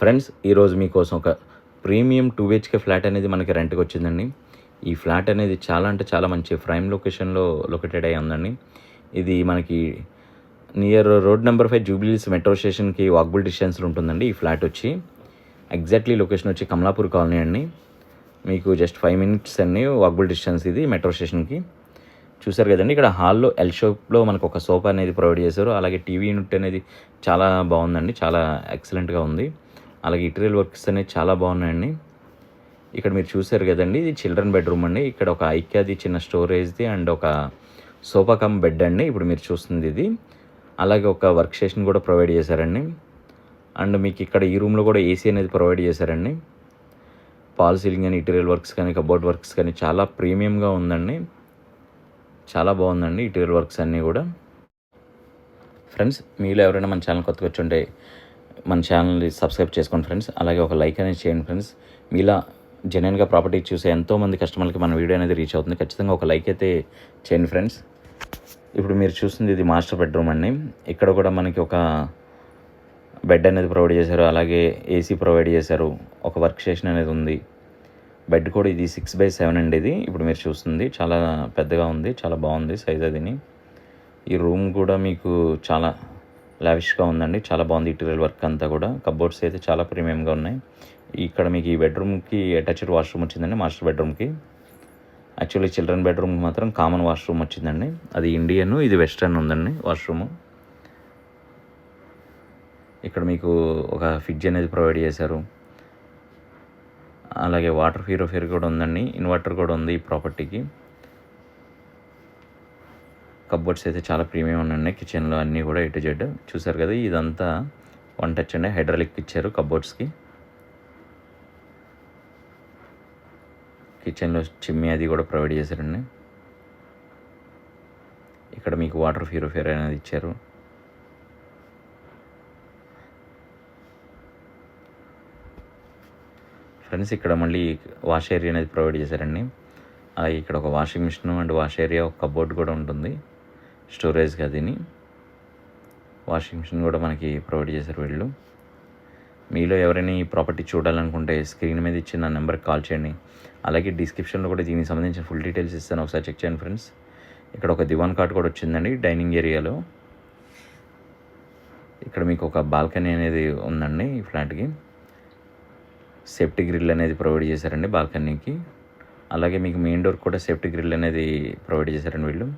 Friends, ఈరోజు మీకోసం ఒక ప్రీమియం 2 బిహెచ్కే ఫ్లాట్ అనేది మనకి రెంట్‌కి వచ్చిందండి. ఈ ఫ్లాట్ అనేది చాలా అంటే చాలా మంచి ప్రైమ్ లొకేషన్‌లో లొకేటెడ్ అయ్యి ఉందండి. ఇది మనకి near road number 5 Jubilee Hills metro స్టేషన్‌కి వాకబుల్ డిస్టెన్స్‌లో ఉంటుందండి. ఈ ఫ్లాట్ వచ్చి ఎగ్జాక్ట్లీ లొకేషన్ వచ్చి కమలాపూర్ కాలనీ అండి. మీకు జస్ట్ 5 మినిట్స్ అండి వాకబుల్ డిస్టెన్స్ ఇది మెట్రో స్టేషన్‌కి. చూసారు కదండి, ఇక్కడ హాల్లో ఎల్ షేప్‌లో మనకు ఒక సోఫా అనేది ప్రొవైడ్ చేశారు. అలాగే టీవీ యూనిట్ అనేది చాలా బాగుందండి, చాలా ఎక్సలెంట్‌గా ఉంది. అలాగే ఇంటీరియర్ వర్క్స్ అనేవి చాలా బాగున్నాయండి. ఇక్కడ మీరు చూసారు కదండి, ఇది చిల్డ్రన్ బెడ్రూమ్ అండి. ఇక్కడ ఒక ఐక్యాది చిన్న స్టోరేజ్ది అండ్ ఒక సోఫా కమ్ బెడ్ అండి ఇప్పుడు మీరు చూస్తుంది ఇది. అలాగే ఒక వర్క్ స్టేషన్ కూడా ప్రొవైడ్ చేశారండి. అండ్ మీకు ఇక్కడ ఈ రూమ్లో కూడా ఏసీ అనేది ప్రొవైడ్ చేశారండి. పాల్ సీలింగ్ అని ఇంటీరియర్ వర్క్స్ కానీ కబోర్డ్ వర్క్స్ కానీ చాలా ప్రీమియంగా ఉందండి. చాలా బాగుందండి ఇంటీరియర్ వర్క్స్ అన్నీ కూడా. ఫ్రెండ్స్, మీలో ఎవరైనా మన ఛానల్ కొత్తగా వచ్చుంటే మన ఛానల్ని సబ్స్క్రైబ్ చేసుకోండి ఫ్రెండ్స్. అలాగే ఒక లైక్ అనేది చేయండి ఫ్రెండ్స్. మీలా జెన్యున్గా ప్రాపర్టీ చూసే ఎంతోమంది కస్టమర్లకి మన వీడియో అనేది రీచ్ అవుతుంది. ఖచ్చితంగా ఒక లైక్ అయితే చేయండి ఫ్రెండ్స్. ఇప్పుడు మీరు చూస్తుంది ఇది మాస్టర్ బెడ్రూమ్ అండి. ఇక్కడ కూడా మనకి ఒక బెడ్ అనేది ప్రొవైడ్ చేశారు. అలాగే ఏసీ ప్రొవైడ్ చేశారు. ఒక వర్క్ స్టేషన్ అనేది ఉంది. బెడ్ కూడా ఇది 6x7 అండి. ఇది ఇప్పుడు మీరు చూస్తుంది చాలా పెద్దగా ఉంది, చాలా బాగుంది సైజ్ అదిని. ఈ రూమ్ కూడా మీకు చాలా లావిష్గా ఉందండి, చాలా బాగుంది. ఇంటీరియర్ వర్క్ అంతా కూడా కబోర్డ్స్ అయితే చాలా ప్రీమియంగా ఉన్నాయి. ఇక్కడ మీకు ఈ బెడ్రూమ్కి అటాచ్డ్ వాష్రూమ్ వచ్చిందండి. మాస్టర్ బెడ్రూమ్కి యాక్చువల్లీ చిల్డ్రన్ బెడ్రూమ్కి మాత్రం కామన్ వాష్రూమ్ వచ్చిందండి. అది ఇండియన్, ఇది వెస్టర్న్ ఉందండి వాష్రూము. ఇక్కడ మీకు ఒక ఫ్రిడ్జ్ అనేది ప్రొవైడ్ చేశారు. అలాగే వాటర్ ప్యూరిఫైయర్ కూడా ఉందండి. ఇన్వర్టర్ కూడా ఉంది ఈ ప్రాపర్టీకి. కబోర్డ్స్ అయితే చాలా ప్రీమియం ఉన్నాయి కిచెన్లో అన్నీ కూడా A to Z. చూసారు కదా, ఇదంతా 1 టచ్ అండి, హైడ్రాలిక్ ఇచ్చారు కబోర్డ్స్కి. కిచెన్లో చిమ్మి అది కూడా ప్రొవైడ్ చేశారండి. ఇక్కడ మీకు వాటర్ ప్యూరిఫైయర్ అనేది ఇచ్చారు. ఫ్రెండ్స్, ఇక్కడ మళ్ళీ వాష్ ఏరియా అనేది ప్రొవైడ్ చేశారండి. అలాగే ఇక్కడ ఒక washing machine and wash area, ఒక కబోర్డ్ కూడా ఉంటుంది స్టోరేజ్గా. దీని వాషింగ్ మిషన్ కూడా మనకి ప్రొవైడ్ చేశారు వీళ్ళు. మీలో ఎవరైనా ఈ ప్రాపర్టీ చూడాలనుకుంటే స్క్రీన్ మీద ఇచ్చిన నెంబర్కి కాల్ చేయండి. అలాగే డిస్క్రిప్షన్లో కూడా దీనికి సంబంధించిన ఫుల్ డీటెయిల్స్ ఇస్తాను, ఒకసారి చెక్ చేయండి ఫ్రెండ్స్. ఇక్కడ ఒక దివాన్ కాట్ కూడా వచ్చిందండి డైనింగ్ ఏరియాలో. ఇక్కడ మీకు ఒక బాల్కనీ అనేది ఉందండి ఈ ఫ్లాట్కి. సేఫ్టీ గ్రిల్ అనేది ప్రొవైడ్ చేశారండి బాల్కనీకి. అలాగే మీకు మెయిన్ డోర్ కూడా సేఫ్టీ గ్రిల్ అనేది ప్రొవైడ్ చేశారండి వీళ్ళు.